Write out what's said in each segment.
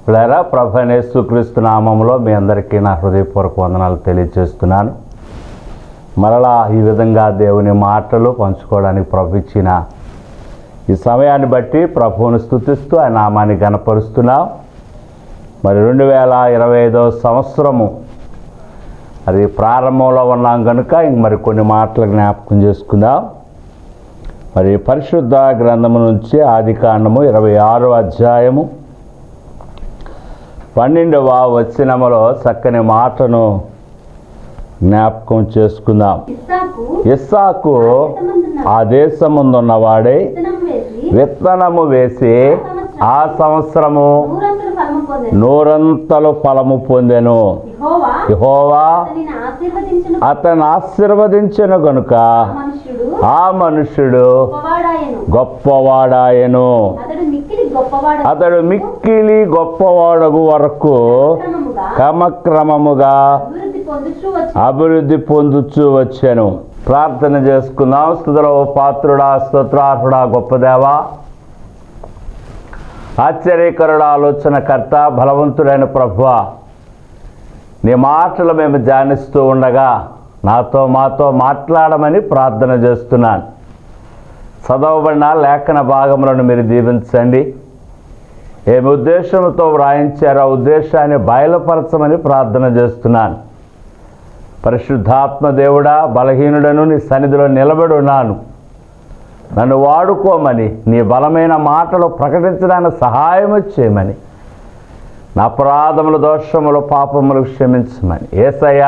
ప్రియరా ప్రభువైన యేసుక్రీస్తు నామములో మీ అందరికీ నా హృదయపూర్వక వందనాలు తెలియజేస్తున్నాను. మరలా ఈ విధంగా దేవుని మాటలు పంచుకోవడానికి ప్రభు ఇచ్చిన ఈ సమయాన్ని బట్టి ప్రభువును స్తుతిస్తూ ఆయన నామాన్ని ఘనపరుస్తున్నాం. మరి 2025వ సంవత్సరము అది ప్రారంభంలో ఉన్నాం కనుక ఇంక మరి కొన్ని మాటలు జ్ఞాపకం చేసుకుందాం. మరి పరిశుద్ధ గ్రంథము నుంచి ఆదికాండము 26వ అధ్యాయము 12వ వచనములో చక్కని మాటను జ్ఞాపకం చేసుకుందాం. ఇస్సాకు ఆ దేశముందున్నవాడే విత్తనము వేసి ఆ సంవత్సరము నూరంతలు ఫలము పొందెను. యెహోవా అతన్ని ఆశీర్వదించెను గనుక ఆ మనుష్యుడు గొప్పవాడాయను. అతడు మిక్కిలి గొప్పవాడగు వరకు క్రమక్రమముగా అభివృద్ధి పొందుచూ వచ్చాను. ప్రార్థన చేసుకుందాం. స్తుతుల పాత్రుడా, స్తోత్రార్హుడా, గొప్ప దేవా, ఆశ్చర్యకరుడు, ఆలోచనకర్త, బలవంతుడైన ప్రభువా, నీ మాటలు మేము ధ్యానిస్తూ ఉండగా మాతో మాట్లాడమని ప్రార్థన చేస్తున్నాను. చదవబడిన లేఖన భాగములను మీరు దీవించండి. ఏమి ఉద్దేశంతో వ్రాయించారో ఆ ఉద్దేశాన్ని బయలుపరచమని ప్రార్థన చేస్తున్నాను. పరిశుద్ధాత్మ దేవుడా, బలహీనుడను నీ సన్నిధిలో నిలబడి ఉన్నాను. నన్ను వాడుకోమని, నీ బలమైన మాటలు ప్రకటించడానికి సహాయం చేయమని, నా అపరాధములు, దోషములు, పాపములు క్షమించమని యేసయ్య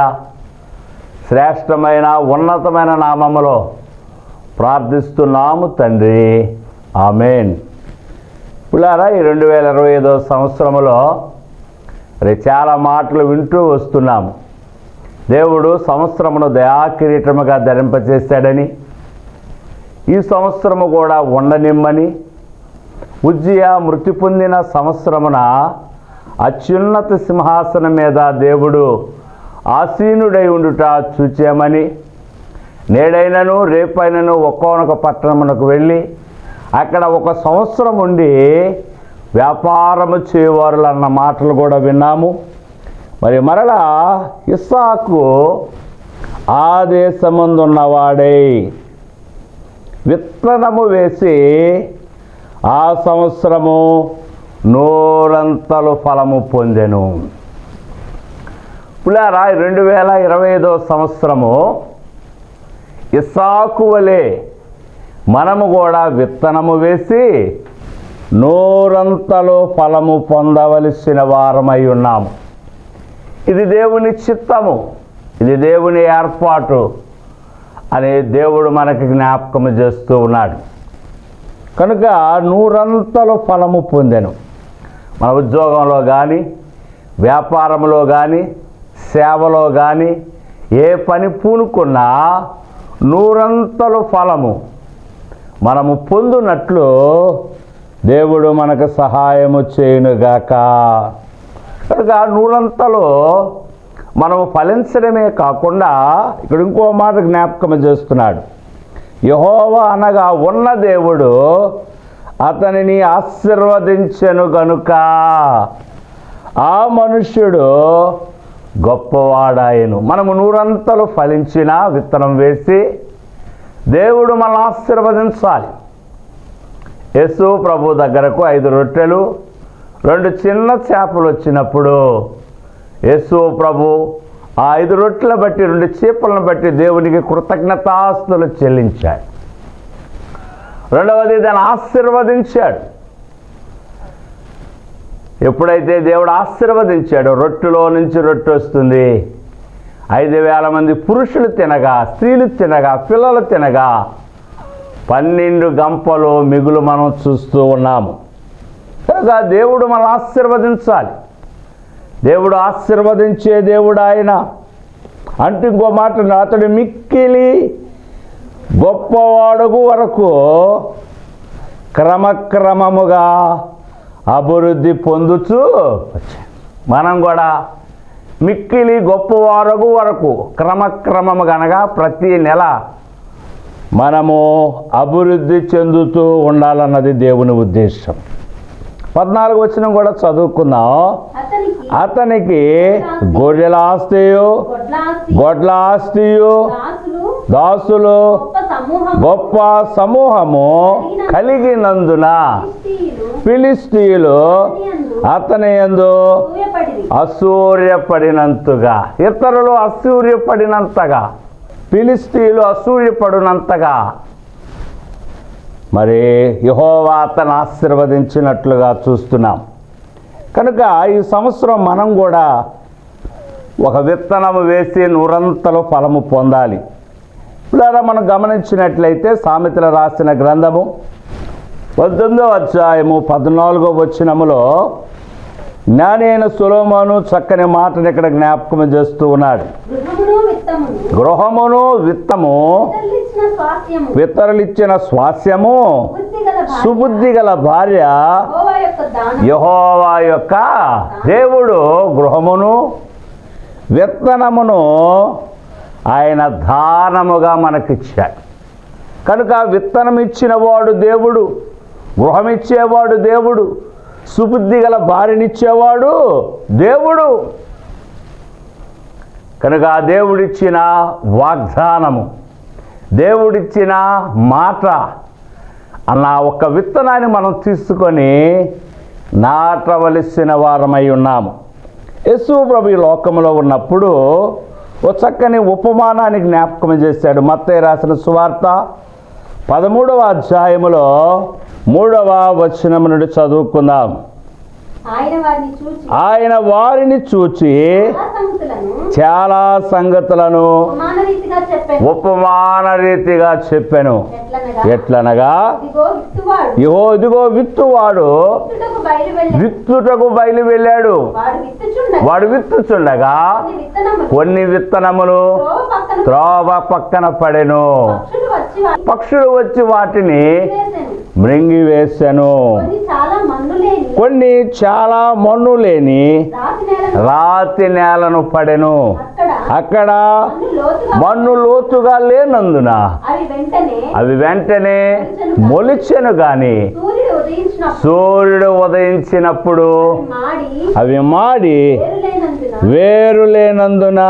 శ్రేష్టమైన ఉన్నతమైన నామములో ప్రార్థిస్తున్నాము తండ్రి, ఆమేన్. పిల్లారా, ఈ 2025వ సంవత్సరంలో చాలా మాటలు వింటూ వస్తున్నాము. దేవుడు సంవత్సరమును దయాకిరీటముగా ధరింపచేశాడని, ఈ సంవత్సరము కూడా ఉండనిమ్మని, ఉజ్జియా మృతి పొందిన సంవత్సరమున అత్యున్నత సింహాసనం మీద దేవుడు ఆసీనుడై ఉండుట చూచామని, నేడైనను రేపైనను ఒక్కొక్క పట్టణమునకు వెళ్ళి అక్కడ ఒక సంవత్సరం ఉండి వ్యాపారము చేయవారులు అన్న మాటలు కూడా విన్నాము. మరి మరలా ఇస్సాకు ఆ దేశమందున్నవాడై విత్తనము వేసి ఆ సంవత్సరము నూరంతలు ఫలము పొందెను. పులారా, 2025వ సంవత్సరము ఇస్సాకు వలె మనము కూడా విత్తనము వేసి నూరంతలు ఫలము పొందవలసిన వారమై ఉన్నాము. ఇది దేవుని చిత్తము, ఇది దేవుని ఏర్పాటు అనే దేవుడు మనకి జ్ఞాపకం చేస్తూ ఉన్నాడు. కనుక నూరంతలు ఫలము పొందెను. మన ఉద్యోగంలో కానీ, వ్యాపారంలో కానీ, సేవలో కానీ ఏ పని పూనుకున్నా నూరంతలు ఫలము మనము పొందునట్లు దేవుడు మనకు సహాయము చేయునుగాక. కనుక నూరంతలు మనము ఫలించడమే కాకుండా ఇక్కడ ఇంకో మాట జ్ఞాపకం చేస్తున్నాడు. యెహోవా అనగా ఉన్న దేవుడు అతనిని ఆశీర్వదించెను గనుక ఆ మనుష్యుడు గొప్పవాడాయను. మనము నూరంతలు ఫలించిన విత్తనం వేసి దేవుడు మనల్ని ఆశీర్వదించాలి. యేసు ప్రభు దగ్గరకు 5 రొట్టెలు 2 చిన్న చేపలు వచ్చినప్పుడు యేసు ప్రభు ఆ 5 రొట్టెలను బట్టి 2 చేపలను బట్టి దేవునికి కృతజ్ఞతాస్తులు చెల్లించాడు. రెండవది దాన్ని ఆశీర్వదించాడు. ఎప్పుడైతే దేవుడు ఆశీర్వదించాడో రొట్టెలో నుంచి రొట్టె వస్తుంది. 5,000 మంది పురుషులు తినగా, స్త్రీలు తినగా, పిల్లలు తినగా 12 గంపలు మిగులు మనం చూస్తూ ఉన్నాము. కనుక దేవుడు మనం ఆశీర్వదించాలి. దేవుడు ఆశీర్వదించే దేవుడు ఆయన. అంటే ఇంకో మాట, అతడు మిక్కిలి గొప్పవాడుగు వరకు క్రమక్రమముగా అభివృద్ధి పొందుచూ వచ్చాడు. మనం కూడా మిక్కిలి గొప్పవారగు వరకు క్రమక్రమముగా అనగా ప్రతి నెల మనము అభివృద్ధి చెందుతూ ఉండాలన్నది దేవుని ఉద్దేశం. 14 వచనం కూడా చదువుకుందాం. అతనికి గొర్రెల ఆస్తియు గొడ్ల ఆస్తియు దాసులు గొప్ప సమూహము కలిగినందున ఫిలిష్తీయులు అతని యందు అసూర్యపడినంతగా, ఇతరులు అసూర్యపడినంతగా, ఫిలిష్తీయులు అసూర్యపడినంతగా మరి యెహోవా అతను ఆశీర్వదించినట్లుగా చూస్తున్నాం. కనుక ఈ సంవత్సరం మనం కూడా ఒక విత్తనము వేసి నూరంతలు ఫలము పొందాలి. ఇలా మనం గమనించినట్లయితే సామెతలు రాసిన గ్రంథము 18వ అధ్యాయము 14వ వచనములో జ్ఞానైన సొలొమోను చక్కని మాటను ఇక్కడ జ్ఞాపకం చేస్తూ ఉన్నాడు. గృహమును విత్తము పితరులిచ్చిన స్వాస్యము సుబుద్ధి గల భార్య యెహోవా యొక్క దేవుడు గృహమును విత్తనమును ఆయన దానముగా మనకిచ్చాడు. కనుక విత్తనం ఇచ్చిన వాడు దేవుడు, గృహం ఇచ్చేవాడు దేవుడు, సుబుద్ధి గల భార్యనిచ్చేవాడు దేవుడు. కనుక ఆ దేవుడిచ్చిన వాగ్దానము, దేవుడిచ్చిన మాట అన్న ఒక్క విత్తనాన్ని మనం తీసుకొని నాటవలసిన వారమై ఉన్నాము. యేసు ప్రభు ఈ లోకంలో ఉన్నప్పుడు ఓ చక్కని ఉపమానాన్ని జ్ఞాపకం చేశాడు. మత్తయి రాసిన సువార్త 13వ అధ్యాయములో 3వ వచనం నుండి చదువుకుందాం. ఆయన వారిని చూచి చాలా సంగతులను ఉపమాన రీతిగా చెప్పెను. ఎట్లనగా ఇదిగో విత్తువాడు విత్తుటకు బయలు వెళ్ళాడు. వాడు విత్తుచుండగా కొన్ని విత్తనములు త్రోవ పక్కన పడెను. పక్షులు వచ్చి వాటిని మృంగివేసెను. కొన్ని చాలా మన్ను లేని రాతి నేలను పడెను. అక్కడ మన్ను లోతుగా లేనందున అవి వెంటనే మొలిచెను. గాని సూర్యుడు ఉదయించినప్పుడు అవి మాడి వేరు లేనందున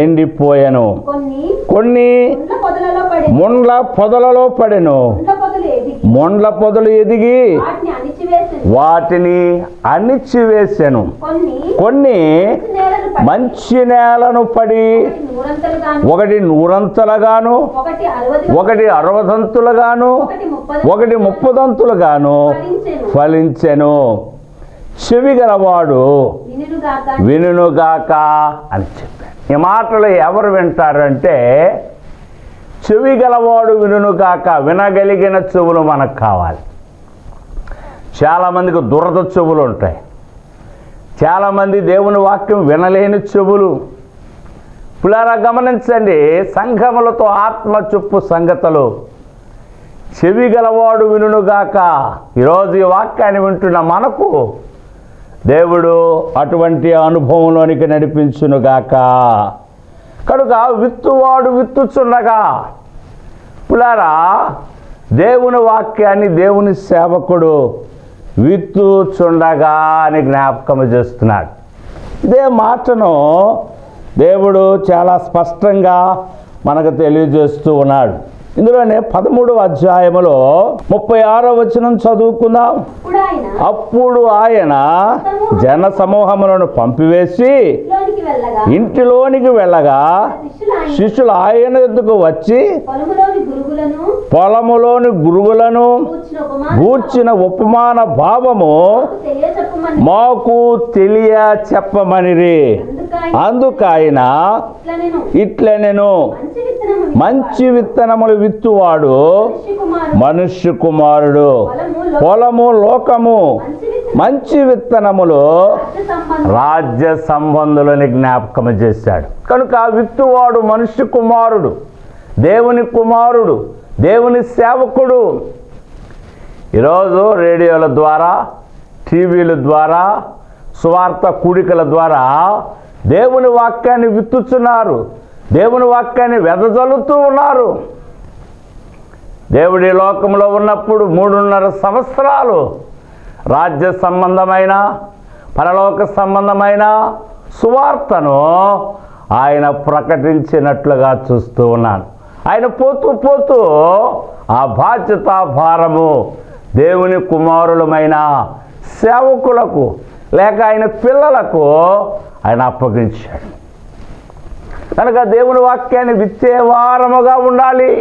ఎండిపోయెను. కొన్ని ముండ్ల పొదలలో పడెను. ముండ్ల పొదలు ఎదిగి వాటిని అణిచివేసెను. కొన్ని మంచి నేలను పడి ఒకటి 100 ఒకటి 60 ఒకటి 30 ఫలించెను. చెవి గలవాడు వినుగాక అని చెప్పాడు. ఈ మాటలు ఎవరు వింటారంటే చెవి గలవాడు వినుగాక. వినగలిగిన చెవులు మనకు కావాలి. చాలామందికి దురద చెవులు ఉంటాయి. చాలామంది దేవుని వాక్యం వినలేని చెవులు. పులారా గమనించండి, సంఘములతో ఆత్మ చెప్పు సంగతులు. చెవి గలవాడు వినుగాక. ఈరోజు ఈ వాక్యాన్ని వింటున్న మనకు దేవుడు అటువంటి అనుభవంలోనికి నడిపించునుగాక. కనుక విత్తువాడు విత్తుచుండగా, పులారా దేవుని వాక్యాన్ని దేవుని సేవకుడు విత్తుచుండగా అని జ్ఞాపకం చేస్తున్నాడు. ఇదే మాటను దేవుడు చాలా స్పష్టంగా మనకు తెలియజేస్తూ ఉన్నాడు. ఇందులోనే 13వ అధ్యాయములో 36వ వచనం చదువుకుందాం. అప్పుడు ఆయన జన సమూహములను పంపివేసి ఇంటిలోనికి వెళ్ళగా శిష్యులు ఆయన ఎద్దుకు వచ్చి పొలములోని గురుగులను గూర్చిన ఉపమాన భావము మాకు తెలియ చెప్పమనిరి. అందుకైన ఇట్లనెను, మంచి విత్తనములు విత్తువాడు మనుష్య కుమారుడు. పొలము లోకము, మంచి విత్తనములు రాజ్య సంబంధులని జ్ఞాపకం చేశాడు. కనుక విత్తువాడు మనుష్య కుమారుడు, దేవుని కుమారుడు, దేవుని సేవకుడు. ఈరోజు రేడియోల ద్వారా, టీవీల ద్వారా, సువార్త కూడికల ద్వారా దేవుని వాక్యాన్ని విత్తుచున్నారు. దేవుని వాక్యాన్ని వెదజల్లుతూ ఉన్నారు. దేవుడి లోకంలో ఉన్నప్పుడు 3.5 సంవత్సరాలు రాజ్య సంబంధమైన పరలోక సంబంధమైన సువార్తను ఆయన ప్రకటించినట్లుగా చూస్తూ ఉన్నాను. ఆయన పోతూ పోతూ ఆ బాధ్యత భారము దేవుని కుమారులమైన సేవకులకు లేక ఆయన పిల్లలకు ఆయన అప్పగించాడు. కనుక దేవుని వాక్యాన్ని విత్తేవారముగా ఉండాలి.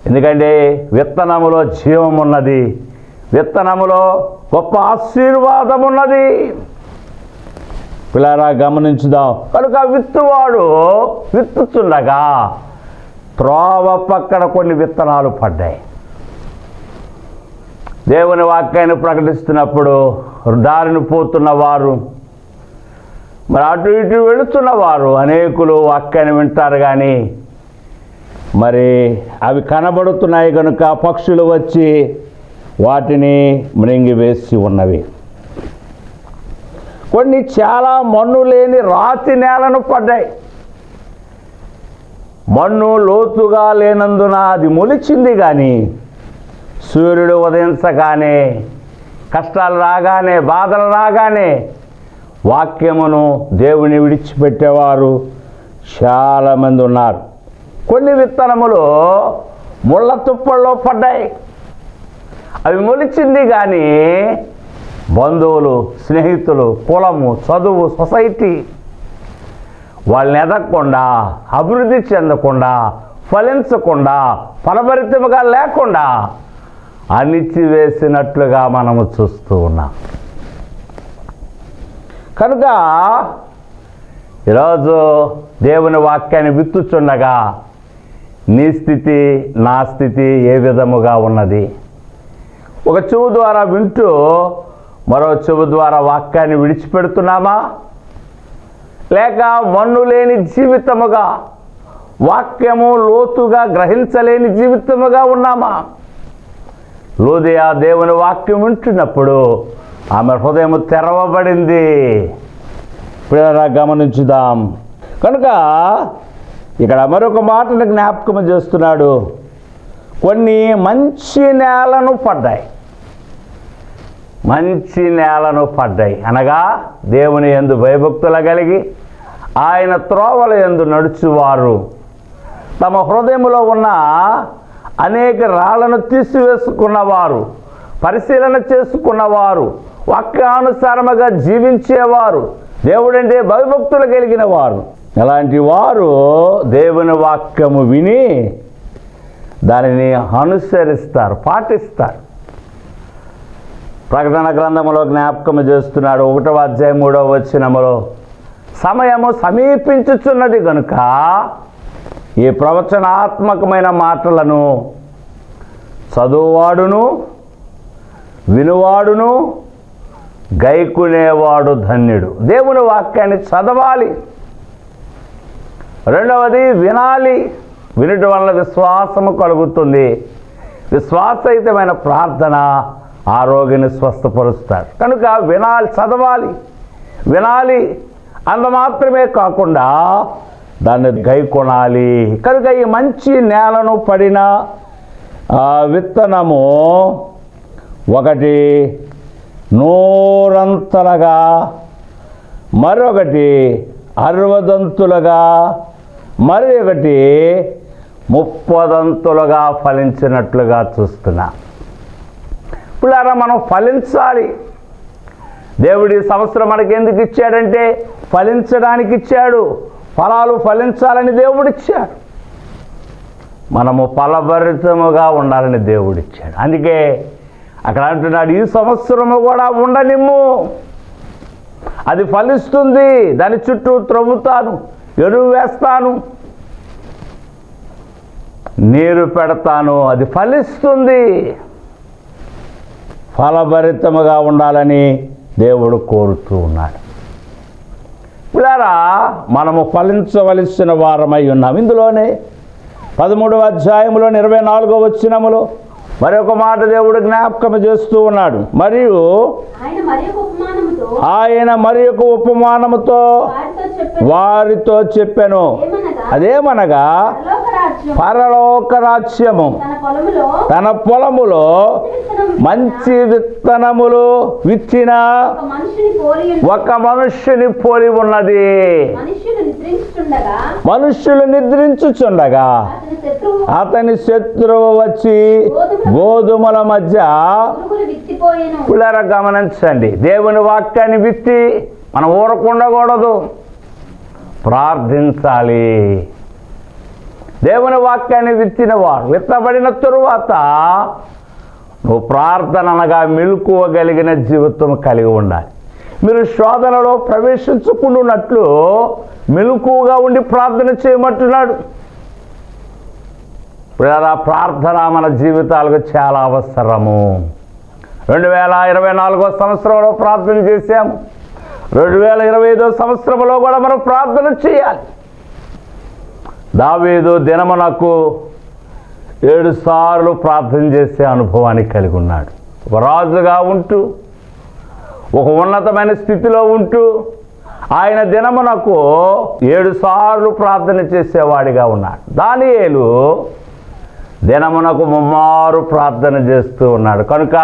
ఎందుకంటే విత్తనములో జీవం ఉన్నది, విత్తనములో గొప్ప ఆశీర్వాదం ఉన్నది. పిల్లరా గమనించుదాం. కనుక విత్తువాడు విత్తుచుండగా త్రోవ పక్కన కొన్ని విత్తనాలు పడ్డాయి. దేవుని వాక్యాన్ని ప్రకటిస్తున్నప్పుడు దారిని పోతున్నవారు, మరి అటు ఇటు వెళుతున్నవారు అనేకులు వాక్యాన్ని వింటారు, కానీ మరి అవి కనబడుతున్నాయి కనుక పక్షులు వచ్చి వాటిని మృంగివేసి ఉన్నవి. కొన్ని చాలా మన్ను లేని రాతి నేలను పడ్డాయి. మన్ను లోతుగా లేనందున అది మొలిచింది, కానీ సూర్యుడు ఉదయించగానే, కష్టాలు రాగానే, బాధలు రాగానే వాక్యమును దేవుని విడిచిపెట్టేవారు చాలామంది ఉన్నారు. కొన్ని విత్తనములు ముళ్ళ తుప్పల్లో పడ్డాయి. అవి మొలిచింది, కానీ బంధువులు, స్నేహితులు, కులము, చదువు, సొసైటీ వాళ్ళని ఎదగకుండా, అభివృద్ధి చెందకుండా, ఫలించకుండా, ఫలభరితముగా లేకుండా అణిచివేసినట్లుగా మనము చూస్తూ ఉన్నాం. కనుక ఈరోజు దేవుని వాక్యాన్ని విత్తుచుండగా నీ స్థితి, నా స్థితి ఏ విధముగా ఉన్నది? ఒక చెవు ద్వారా వింటూ మరో చెవు ద్వారా వాక్యాన్ని విడిచిపెడుతున్నామా? లేక మన్ను లేని జీవితముగా, వాక్యము లోతుగా గ్రహించలేని జీవితముగా ఉన్నామా? లోదియా దేవుని వాక్యం వింటున్నప్పుడు ఆమె హృదయం తెరవబడింది. పిల్లరా గమనించుదాం. కనుక ఇక్కడ మరొక మాటను జ్ఞాపకం చేస్తున్నాడు. కొన్ని మంచి నేలను పడ్డాయి. మంచి నేలను పడ్డాయి అనగా దేవుని యందు భయభక్తులు కలిగి ఆయన త్రోవల యందు నడుచువారు, తమ హృదయంలో ఉన్న అనేక రాళ్లను తీసివేసుకున్నవారు, పరిశీలన చేసుకున్నవారు, వాక్యానుసారముగా జీవించేవారు, దేవుడంటే భయభక్తులు కలిగిన వారు. అలాంటి వారు దేవుని వాక్యము విని దానిని అనుసరిస్తారు, పాటిస్తారు. ప్రకటన గ్రంథములో జ్ఞాపకం చేస్తున్నాడు 1వ అధ్యాయం 3వ వచనములో, సమయము సమీపించుచున్నది గనుక ఈ ప్రవచనాత్మకమైన మాటలను చదువువాడును, వినువాడును, గైకునేవాడు ధన్యుడు. దేవుని వాక్యాన్ని చదవాలి. రెండవది వినాలి. వినటం వల్ల విశ్వాసము కలుగుతుంది. విశ్వాసయుతమైన ప్రార్థన ఆ రోగిని స్వస్థపరుస్తారు. కనుక వినాలి, చదవాలి, వినాలి. అంత మాత్రమే కాకుండా దాన్ని గైకొనాలి. కనుక ఈ మంచి నేలను పడిన విత్తనము ఒకటి 100 మరొకటి 60 మరి ఒకటి 30 ఫలించినట్లుగా చూస్తున్నా. పిల్లారా, మనం ఫలించాలి. దేవుడి సంవత్సరం మనకి ఎందుకు ఇచ్చాడంటే ఫలించడానికి ఇచ్చాడు. ఫలాలు ఫలించాలని దేవుడిచ్చాడు. మనము ఫలభరితముగా ఉండాలని దేవుడిచ్చాడు. అందుకే అక్కడ అంటున్నాడు, ఈ సంవత్సరము కూడా ఉండనిమ్ము, అది ఫలిస్తుంది, దాని చుట్టూ త్రవ్వుతాను, ఎరువు వేస్తాను, నీరు పెడతాను, అది ఫలిస్తుంది. ఫలభరితముగా ఉండాలని దేవుడు కోరుతూ ఉన్నాడు. పిల్లారా, మనము ఫలించవలసిన వారమై ఉన్నాం. ఇందులోనే 13వ అధ్యాయంలో 24వ వచనములో మరొక మాట దేవుడు జ్ఞాపకం చేస్తూ ఉన్నాడు. మరియు ఆయన మరి ఒక ఉపమానముతో వారితో చెప్పెను. అదేమనగా పరలోక రాజ్యము తన పొలములో మంచి విత్తనములు విత్తిన ఒక మనుష్యుని పోలి ఉన్నది. మనుష్యులు నిద్రించుచుండగా అతని శత్రువు వచ్చి గోధుమల మధ్య పిల్లరా గమనించండి. దేవుని వాక్యాన్ని విత్తి మనం ఊరకుండకూడదు, ప్రార్థించాలి. దేవుని వాక్యాన్ని విత్తిన వారు విత్తబడిన తరువాత నువ్వు ప్రార్థన అనగా మెలకువగలిగిన జీవితం కలిగి ఉండాలి. మీరు శోధనలో ప్రవేశించుకున్నట్లు మెలకువగా ఉండి ప్రార్థన చేయమంటున్నాడు. ప్రార్థన మన జీవితాలకు చాలా అవసరము. 2024 సంవత్సరంలో ప్రార్థన చేశాము. 2025 సంవత్సరంలో కూడా మనం ప్రార్థన చేయాలి. దావీదు దినమునకు 7 సార్లు ప్రార్థన చేసే అనుభవాన్ని కలిగి ఉన్నాడు. ఒక రాజుగా ఉంటూ, ఒక ఉన్నతమైన స్థితిలో ఉంటూ ఆయన దినమునకు 7 సార్లు ప్రార్థన చేసేవాడిగా ఉన్నాడు. దానియేలు దినమునకు 3 ప్రార్థన చేస్తూ ఉన్నాడు. కనుక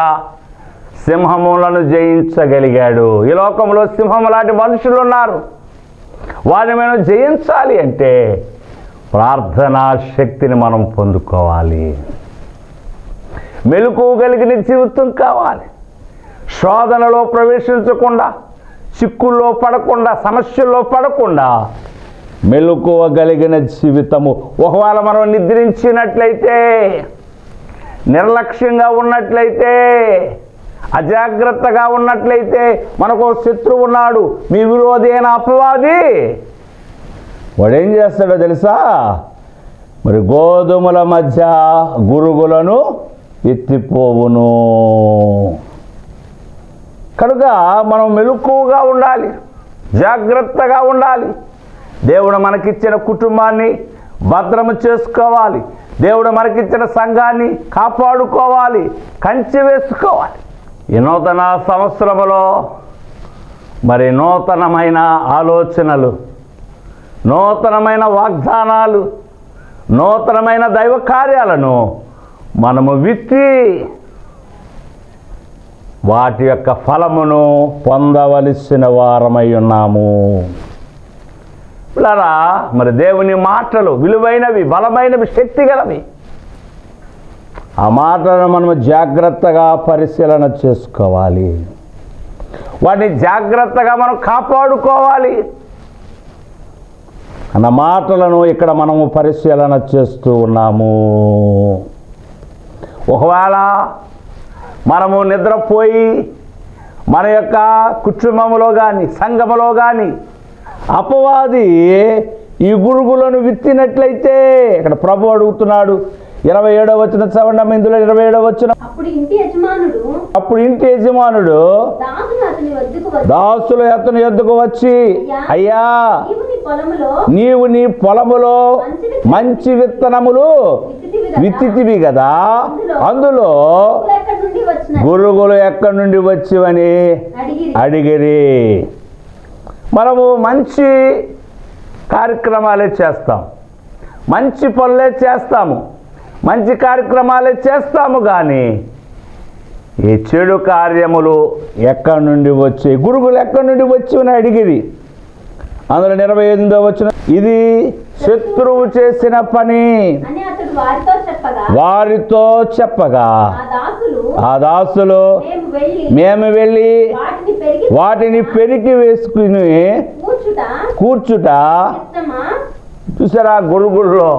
సింహములను జయించగలిగాడు. ఈ లోకంలో సింహం లాంటి మనుషులు ఉన్నారు. వారిని మనం జయించాలి అంటే ప్రార్థనా శక్తిని మనం పొందుకోవాలి. మెలకువగలిగిన జీవితం కావాలి. శోధనలో ప్రవేశించకుండా, చిక్కుల్లో పడకుండా, సమస్యల్లో పడకుండా మెలకువగలిగిన జీవితము. ఒకవేళ మనం నిద్రించినట్లయితే, నిర్లక్ష్యంగా ఉన్నట్లయితే, అజాగ్రత్తగా ఉన్నట్లయితే మనకు శత్రువు ఉన్నాడు, మీ విరోధి అయిన అపవాది. వాడేం చేస్తాడో తెలుసా? మరి గోధుమల మధ్య గురుగులను ఎత్తిపోవును. కనుక మనం మెలకువగా ఉండాలి, జాగ్రత్తగా ఉండాలి. దేవుడు మనకిచ్చిన కుటుంబాన్ని భద్రము చేసుకోవాలి. దేవుడు మనకిచ్చిన సంఘాన్ని కాపాడుకోవాలి, కంచె వేసుకోవాలి. ఈ నూతన సంవత్సరంలో మరి నూతనమైన ఆలోచనలు, నూతనమైన వాగ్దానాలు, నూతనమైన దైవ కార్యాలను మనము విత్తి వాటి యొక్క ఫలమును పొందవలసిన వారమై ఉన్నాము. పిల్లరా, మరి దేవుని మాటలు విలువైనవి, బలమైనవి, శక్తిగలవి. ఆ మాటలను మనము జాగ్రత్తగా పరిశీలన చేసుకోవాలి. వాటిని జాగ్రత్తగా మనం కాపాడుకోవాలి. అన్న మాటలను ఇక్కడ మనము పరిశీలన చేస్తూ ఉన్నాము. ఒకవేళ మనము నిద్రపోయి మన యొక్క కుటుంబంలో కానీ, సంఘములో కానీ అపవాది ఈ గురుగులను విత్తినట్లయితే, ఇక్కడ ప్రభు అడుగుతున్నాడు. 27వ వచనం చదవండి. ఇందులో 27వ వచనం. అప్పుడు ఇంటి యజమానుడు దాసులు అతని యొద్దకు వచ్చి, అయ్యా, నీవు నీ పొలములో మంచి విత్తనములు విత్తితివి కదా, అందులో గురుగులు ఎక్కడి నుండి వచ్చివని అడిగిరి. మనము మంచి కార్యక్రమాలే చేస్తాం, మంచి పనులే చేస్తాము, మంచి కార్యక్రమాలే చేస్తాము. కానీ ఈ చెడు కార్యములు ఎక్కడి నుండి వచ్చాయి, గురుగులు ఎక్కడి నుండి వచ్చి అని అడిగిరి. అందులో 28వ వచనం, ఇది శత్రువు చేసిన పని వారితో చెప్పగా ఆ దాసులు మేము వెళ్ళి వాటిని పెరికి వేసుకుని కూర్చుట. చూసారా, గురుగుల్లో,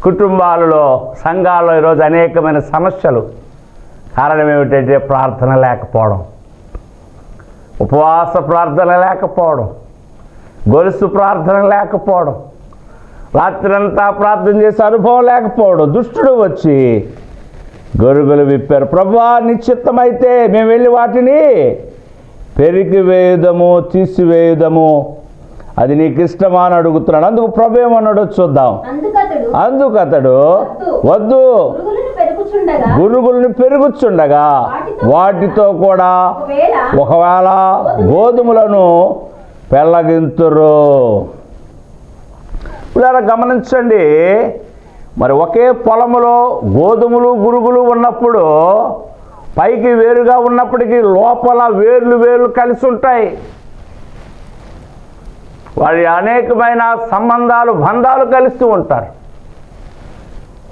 కుటుంబాలలో, సంఘాల్లో ఈరోజు అనేకమైన సమస్యలు. కారణం ఏమిటంటే ప్రార్థన లేకపోవడం, ఉపవాస ప్రార్థన లేకపోవడం, గొలుసు ప్రార్థన లేకపోవడం, రాత్రంతా ప్రార్థన చేసే అనుభవం లేకపోవడం. దుష్టుడు వచ్చి గొరుగులు విప్పారు. ప్రభువా, నీ చిత్తమైతే మేము వెళ్ళి వాటిని పెరికి వేయుదము, తీసివేయుదము, అది నీకు ఇష్టమా అని అడుగుతున్నాడు. అందుకు ప్రభు ఏమన్నాడో చూద్దాం. అందుకు అతడు, వద్దు, గురుగులను పెరుగుచుండగా వాటితో కూడా ఒకవేళ గోధుమలను పెళ్ళగింతురు. ఇప్పుడు గమనించండి, మరి ఒకే పొలములో గోధుమలు గురుగులు ఉన్నప్పుడు పైకి వేరుగా ఉన్నప్పటికీ లోపల వేర్లు కలిసి ఉంటాయి. వారి అనేకమైన బంధాలు కలుస్తూ ఉంటారు.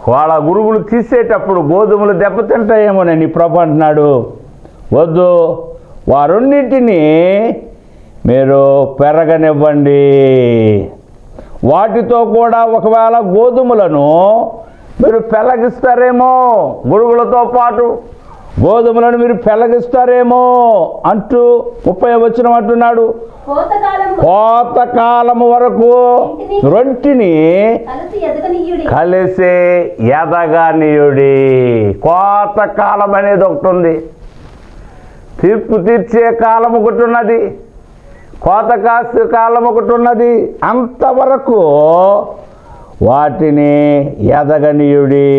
వాళ్ళ గురుగులు తీసేటప్పుడు గోధుమలు దెబ్బతింటాయేమోనని ప్రభు అంటున్నాడు, వద్దు, వారున్నిటినీ మీరు పెరగనివ్వండి. వాటితో కూడా ఒకవేళ గోధుమలను మీరు పెళ్ళగిస్తారేమో, గురుగులతో పాటు గోధుమలను మీరు పెళ్ళగిస్తారేమో అంటూ 30వ వచనం అంటున్నాడు, కోతకాలము వరకు రొంటిని కలిసి ఎదగనీయుడి. కోతకాలం అనేది ఒకటి ఉంది, తీర్పు తీర్చే కాలం ఒకటి ఉన్నది, కోత కాసే కాలం ఒకటి ఉన్నది. అంతవరకు వాటిని ఎదగనీయుడి.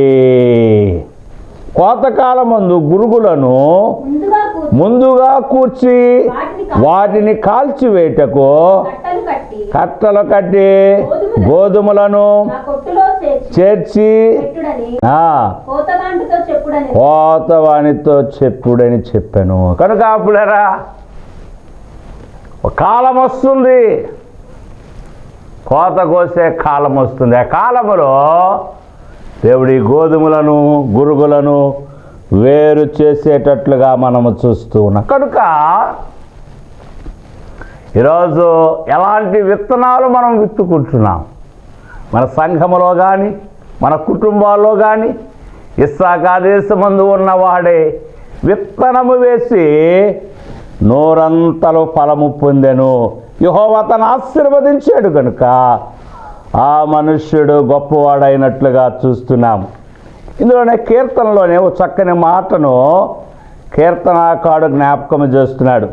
కోతకాలమందు గురుగులను ముందుగా కూర్చి వాటిని కాల్చివేయటకు కట్టలు కట్టి గోధుమలను చేర్చి కోతవానితో చెప్పుడని చెప్పాను. కనుక అప్పుడరా కాలం వస్తుంది, కోత కోసే కాలం వస్తుంది. ఆ కాలములో దేవుడి గోధుమలను గురుగులను వేరు చేసేటట్లుగా మనము చూస్తూ ఉన్నాం. కనుక ఈరోజు ఎలాంటి విత్తనాలు మనం విత్తుకుంటున్నాం? మన సంఘములో కానీ మన కుటుంబాల్లో కానీ ఇస్సాకా దేశమందు ఉన్నవాడే విత్తనము వేసి నూరంతలు ఫలము పొందెను. యెహోవా తను ఆశీర్వదించాడు కనుక ఆ మనుష్యుడు గొప్పవాడైనట్లుగా చూస్తున్నాం. ఇందులోనే కీర్తనలోనే ఒక చక్కని మాటను కీర్తనాకారుడు జ్ఞాపకం చేస్తున్నాడు.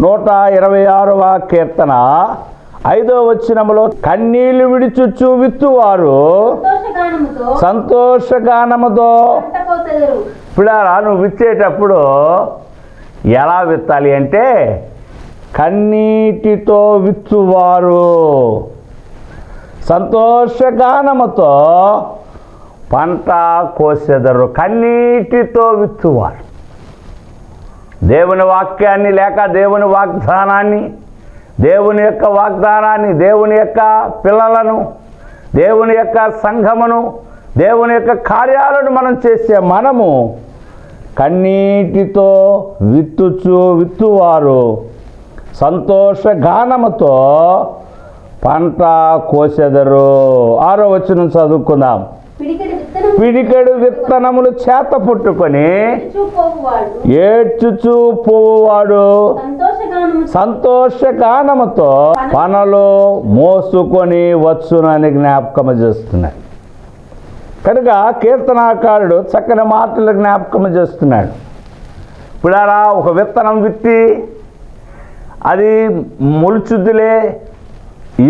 126వ కీర్తన 5వ వచనములో, కన్నీళ్లు విడిచుచు విత్తువారు సంతోషగానముతో. పిల్లారా, నువ్వు విత్తేటప్పుడు ఎలా విత్తాలి అంటే, కన్నీటితో విత్తువారు సంతోషగానముతో పంట కోసెదరు. కన్నీటితో విత్తువారు. దేవుని వాక్యాన్ని లేక దేవుని వాగ్దానాన్ని, దేవుని యొక్క వాగ్దానాన్ని, దేవుని యొక్క పిల్లలను, దేవుని యొక్క సంఘమును, దేవుని యొక్క కార్యాలను మనం చేసే మనము కన్నీటితో విత్తువారు సంతోషగానముతో పంట కోసెదరు. 6వ వచనం చదువుకుందాం. పిడికెడు విత్తనములు చేత పుట్టుకొని ఏడ్చుచూ పోవువాడు సంతోషగానముతో పనులు మోసుకొని వచ్చునని జ్ఞాపకం చేస్తున్నాడు. కనుక కీర్తనాకారుడు చక్కని మాటలు జ్ఞాపకం చేస్తున్నాడు. ఇప్పుడారా ఒక విత్తనం విత్తి అది మొలుచుద్దులే,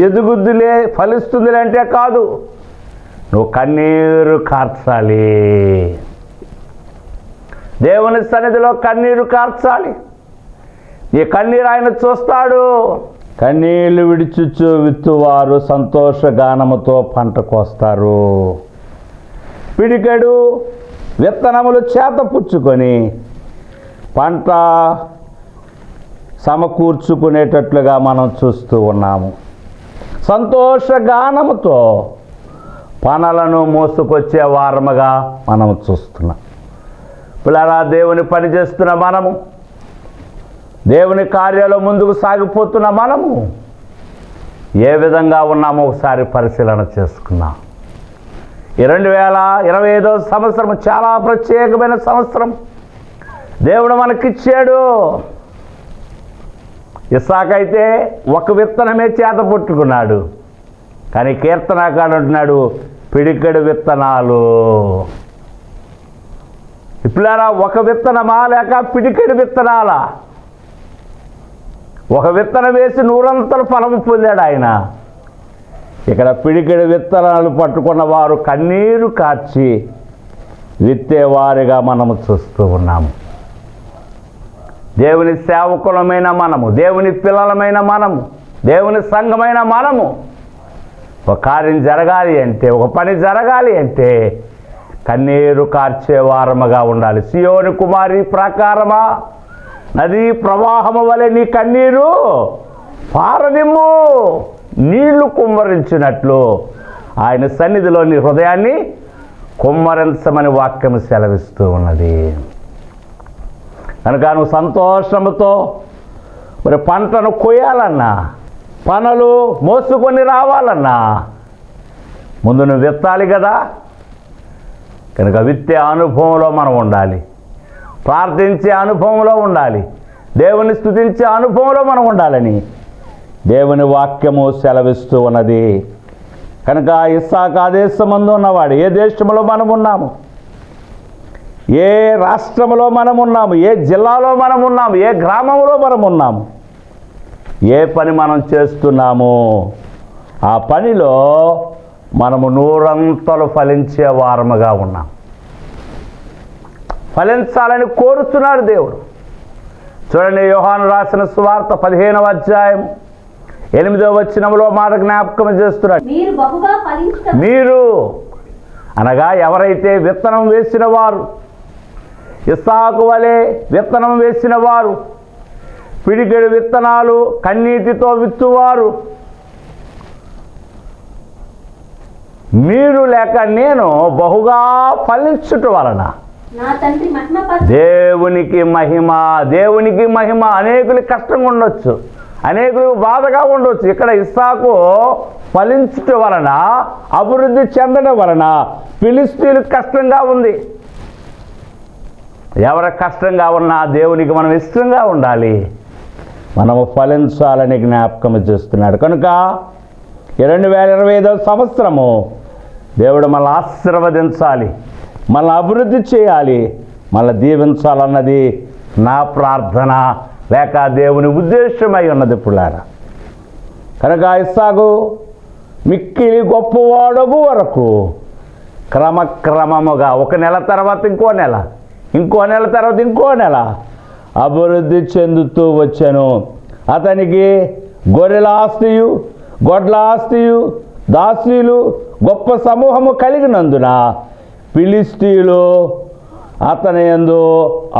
ఎదుగుద్దులే, ఫలిస్తుందిలే అంటే కాదు, నువ్వు కన్నీరు కార్చాలి. దేవుని సన్నిధిలో కన్నీరు కార్చాలి. నీ కన్నీరు ఆయన చూస్తాడు. కన్నీళ్లు విడిచుచు విత్తువారు సంతోషగానముతో పంట కోస్తారు. పిడికెడు విత్తనములు చేత పుచ్చుకొని పంట సమకూర్చుకునేటట్లుగా మనం చూస్తూ ఉన్నాము. సంతోషగానముతో పనులను మోసుకొచ్చే వారముగా మనం చూస్తున్నాం. పిల్లరా, దేవుని పని చేస్తున్న మనము, దేవుని కార్యాలు ముందుకు సాగిపోతున్న మనము ఏ విధంగా ఉన్నామో ఒకసారి పరిశీలన చేసుకున్నాం. ఈ 2025వ సంవత్సరం చాలా ప్రత్యేకమైన సంవత్సరం దేవుడు మనకిచ్చాడు. ఇస్సాకైతే ఒక విత్తనమే చేత పుట్టుకున్నాడు, కానీ కీర్తనాకారుడు అంటున్నాడు పిడికెడు విత్తనాలు. ఇప్పుడారా ఒక విత్తనమా లేక పిడికెడు విత్తనాలా? ఒక విత్తనం వేసి నూరంతలు ఫలము పొందాడు ఆయన. ఇక్కడ పిడికెడు విత్తనాలు పట్టుకున్న వారు కన్నీరు కార్చి విత్తేవారిగా మనము చూస్తూ ఉన్నాము. దేవుని సేవకులమైన మనము, దేవుని పిల్లలమైన మనము, దేవుని సంఘమైన మనము ఒక కార్యం జరగాలి అంటే, ఒక పని జరగాలి అంటే కన్నీరు కార్చే వారముగా ఉండాలి. సియోని కుమారి ప్రాకారమా, నదీ ప్రవాహము వలె నీ కన్నీరు పారనిమ్ము. నీళ్లు కుమ్మరించినట్లు ఆయన సన్నిధిలో నీ హృదయాన్ని కుమ్మరించమని వాక్యం సెలవిస్తూ ఉన్నది. కనుక నువ్వు సంతోషముతో మరి పంటను కొయ్యాలన్నా, పనులు మోసుకొని రావాలన్నా ముందు నువ్వు విత్తాలి కదా. కనుక విత్తే అనుభవంలో మనం ఉండాలి, ప్రార్థించే అనుభవంలో ఉండాలి, దేవుని స్తుతించే అనుభవంలో మనం ఉండాలని దేవుని వాక్యము సెలవిస్తూ ఉన్నది. కనుక ఇస్సాకు ఆ దేశమందు ఉన్నవాడు, ఏ దేశంలో మనం ఉన్నాము, ఏ రాష్ట్రంలో మనం ఉన్నాము, ఏ జిల్లాలో మనం ఉన్నాము, ఏ గ్రామంలో మనం ఉన్నాము, ఏ పని మనం చేస్తున్నామో ఆ పనిలో మనము నూరంతలు ఫలించే వారముగా ఉన్నాం. ఫలించాలని కోరుతున్నాడు దేవుడు. చూడండి, యోహాను రాసిన సువార్త 15వ అధ్యాయం 8వ వచనంలో మాట జ్ఞాపకం చేస్తున్నాడు. మీరు అనగా ఎవరైతే విత్తనం వేసిన వారు, ఇస్సాకు వలె విత్తనం వేసిన వారు, పిడికెడు విత్తనాలు కన్నీటితో విత్తువారు, మీరు లేక నేను బహుగా ఫలించుట వలన దేవునికి మహిమ. దేవునికి మహిమ. అనేకులకి కష్టంగా ఉండొచ్చు, అనేకులకు బాధగా ఉండొచ్చు. ఇక్కడ ఇస్సాకు ఫలించుట వలన, అభివృద్ధి చెందడం వలన ఫిలిష్తీయులకు కష్టంగా ఉంది. ఎవరికి కష్టంగా ఉన్నా దేవునికి మనం ఇష్టంగా ఉండాలి, మనము ఫలించాలని జ్ఞాపకం చేస్తున్నాడు. కనుక 2025వ సంవత్సరము దేవుడు మనల్ని ఆశీర్వదించాలి, మనల్ని అభివృద్ధి చేయాలి, మనల్ని దీవించాలన్నది నా ప్రార్థన, లేక దేవుని ఉద్దేశమై ఉన్నది. పుల్లారా, కనుక ఇస్సాకు మిక్కిలి గొప్పవాడగు వరకు క్రమక్రమముగా ఒక నెల తర్వాత ఇంకో నెల, ఇంకో నెల తర్వాత ఇంకో నెల అభివృద్ధి చెందుతూ వచ్చాను. అతనికి గొర్రెల ఆస్తియు, గొడ్ల ఆస్తియు, దాసీలు గొప్ప సమూహము కలిగినందున ఫిలిష్తీయులు అతని యందు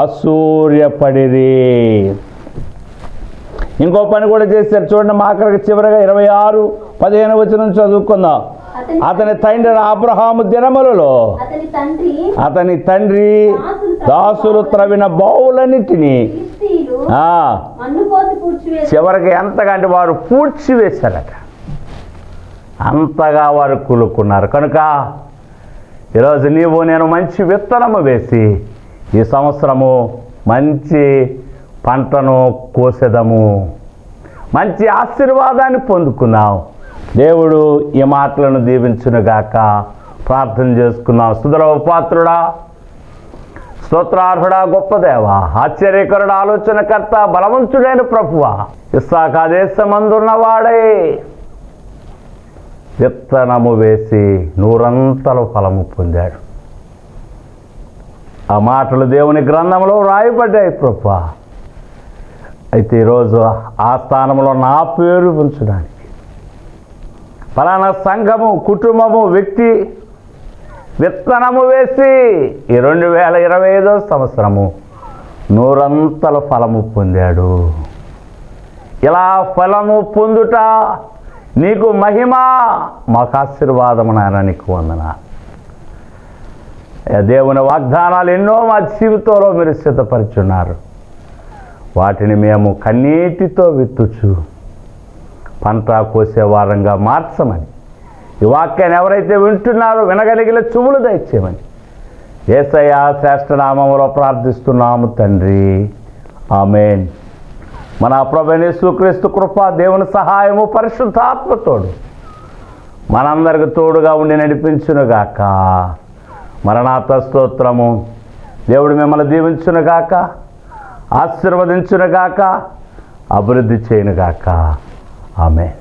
అసూర్యపడిరి. ఇంకో పని కూడా చేశారు. చూడండి, ఆఖరికి చివరిగా 26:15 వచనం చదువుకుందాం. అతని తండ్రి అబ్రహాము దినములలో అతని తండ్రి దాసులు త్రవిన బావులన్నిటినీ చివరికి ఎంతకంటే వారు పూడ్చివేశారట, అంతగా వారు కూలుకున్నారు. కనుక ఈరోజు నీవు నేను మంచి విత్తనము వేసి ఈ సంవత్సరము మంచి పంటను కోసెదము, మంచి ఆశీర్వాదాన్ని పొందుకుందాం. దేవుడు ఈ మాటలను దీవించునుగాక. ప్రార్థన చేసుకుందాం. స్తుతుల పాత్రుడా, స్తోత్రార్హుడా, గొప్ప దేవా, ఆశ్చర్యకరుడు, ఆలోచనకర్త, బలవంతుడైన ప్రభువా, ఇస్సాకు దేశమందున్నవాడే విత్తనము వేసి నూరంతల ఫలము పొందాడు. ఆ మాటలు దేవుని గ్రంథంలో రాయబడ్డాయి ప్రభువా. అయితే ఈరోజు ఆ స్థానంలో నా పేరు ఉంచడానికి ఫలానా సంఘము, కుటుంబము, వ్యక్తి విత్తనము వేసి ఈ 2025వ సంవత్సరము నూరంతల ఫలము పొందాడు. ఇలా ఫలము పొందుట నీకు మహిమ, మాకు ఆశీర్వాదము నాయన, నీకు వందనాలు. దేవుని వాగ్దానాలు ఎన్నో మా జీవితంలో మీరు సిద్ధపరిచున్నారు. వాటిని మేము కన్నీటితో విత్తుచు పంట కోసే వారంగా మార్చమని, ఈ వాక్యాన్ని ఎవరైతే వింటున్నారో వినగలిగిన చెవులు దయచేయమని యేసయ్య శ్రేష్ఠ నామములో ప్రార్థిస్తున్నాము తండ్రి, ఆమేన్. మన ప్రభువైన యేసుక్రీస్తు కృప, దేవుని సహాయము, పరిశుద్ధాత్మతోడు మనందరికి తోడుగా ఉండి నడిపించునుగాక. మరణాత స్తోత్రము. దేవుడు మిమ్మల్ని దీవించునుగాక, ఆశీర్వదించునుగాక, అభివృద్ధి చేయునుగాక. ఆమేన్.